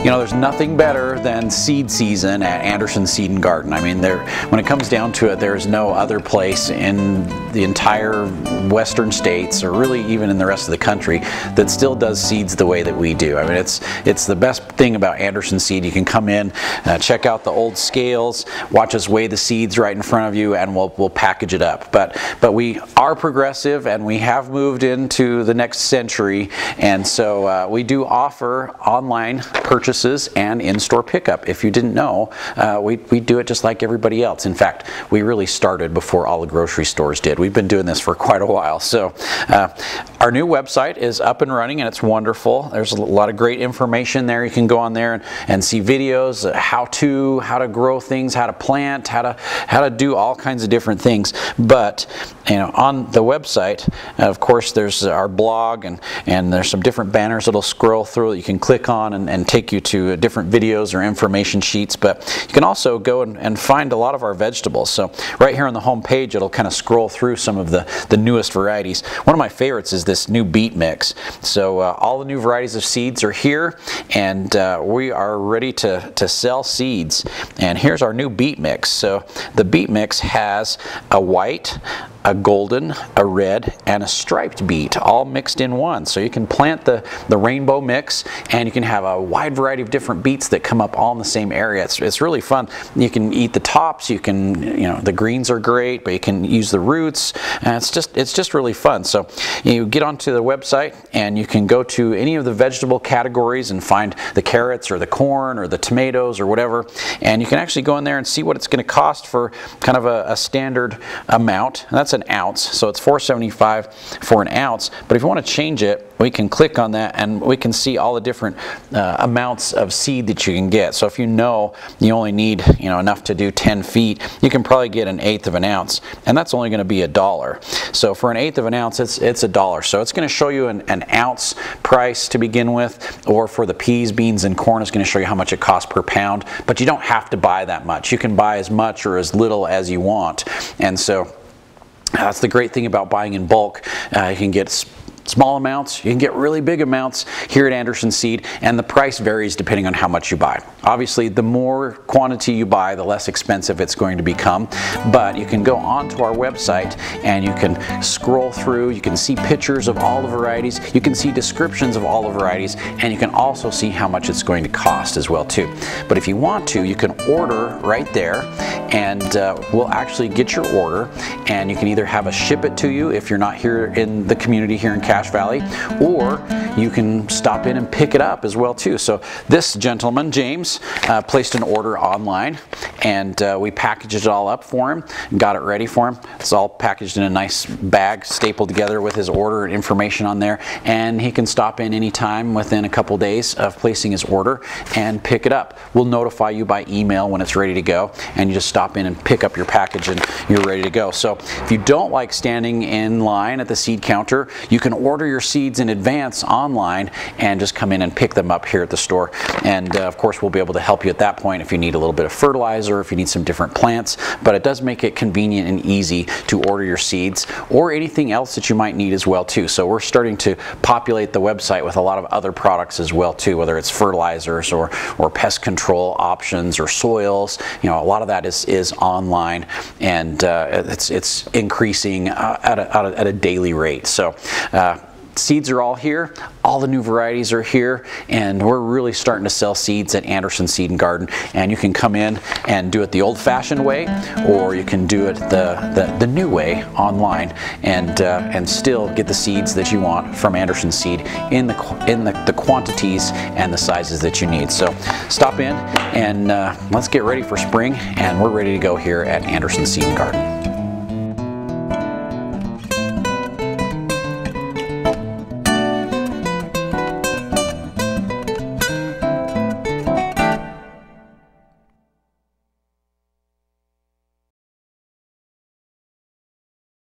You know, there's nothing better than seed season at Anderson Seed and Garden. I mean, when it comes down to it, there's no other place in the entire western states, or really even in the rest of the country, that still does seeds the way that we do. I mean, it's the best thing about Anderson Seed. You can come in, check out the old scales, watch us weigh the seeds right in front of you, and we'll package it up. But we are progressive, and we have moved into the next century, and so we do offer online purchases and in-store pickup. If you didn't know, we do it just like everybody else. In fact, we really started before all the grocery stores did. We've been doing this for quite a while. So our new website is up and running, and it's wonderful. There's a lot of great information there. You can go on there and see videos, how to grow things, how to plant, how to do all kinds of different things. But you know, on the website, of course, there's our blog, and there's some different banners that'll scroll through that you can click on and take you to different videos or information sheets. But you can also go and find a lot of our vegetables. So right here on the home page, it'll kind of scroll through some of the newest varieties. One of my favorites is this new beet mix. So all the new varieties of seeds are here, and we are ready to sell seeds. And here's our new beet mix. So the beet mix has a white, a golden, a red, and a striped beet all mixed in one. So you can plant the rainbow mix, and you can have a wide variety of different beets that come up all in the same area. It's really fun. You can eat the tops, you can, you know, the greens are great, but you can use the roots, and it's just really fun. So you get onto the website, and you can go to any of the vegetable categories and find the carrots or the corn or the tomatoes or whatever, and you can actually go in there and see what it's going to cost for kind of a standard amount. And that's an ounce, so it's $4.75 for an ounce. But if you want to change it, we can click on that, and we can see all the different amounts of seed that you can get. So if you know you only need, you know, enough to do 10 feet, you can probably get 1/8 of an ounce, and that's only going to be $1. So for 1/8 of an ounce, it's $1. So it's going to show you an ounce price to begin with, or for the peas, beans, and corn, it's going to show you how much it costs per pound. But you don't have to buy that much. You can buy as much or as little as you want, and so that's the great thing about buying in bulk. You can get small amounts, you can get really big amounts here at Anderson Seed, and the price varies depending on how much you buy. Obviously, the more quantity you buy, the less expensive it's going to become. But you can go onto our website, and you can scroll through, you can see pictures of all the varieties, you can see descriptions of all the varieties, and you can also see how much it's going to cost as well too. But if you want to, you can order right there, and we'll actually get your order, and you can either have us ship it to you if you're not here in the community here in Cache Valley, or you can stop in and pick it up as well too. So this gentleman, James, placed an order online, and we packaged it all up for him and got it ready for him. It's all packaged in a nice bag, stapled together with his order and information on there, and he can stop in anytime within a couple days of placing his order and pick it up. We'll notify you by email when it's ready to go, and you just stop in and pick up your package and you're ready to go. So if you don't like standing in line at the seed counter, you can order your seeds in advance online and just come in and pick them up here at the store. And of course, we'll be able to help you at that point if you need a little bit of fertilizer, if you need some different plants. But it does make it convenient and easy to order your seeds or anything else that you might need as well too. So we're starting to populate the website with a lot of other products as well too, whether it's fertilizers or pest control options or soils. You know, a lot of that is online, and it's increasing at a daily rate. So seeds are all here, all the new varieties are here, and we're really starting to sell seeds at Anderson Seed and Garden. And you can come in and do it the old-fashioned way, or you can do it the new way online, and still get the seeds that you want from Anderson Seed in the quantities and the sizes that you need. So stop in, and let's get ready for spring, and we're ready to go here at Anderson Seed and Garden.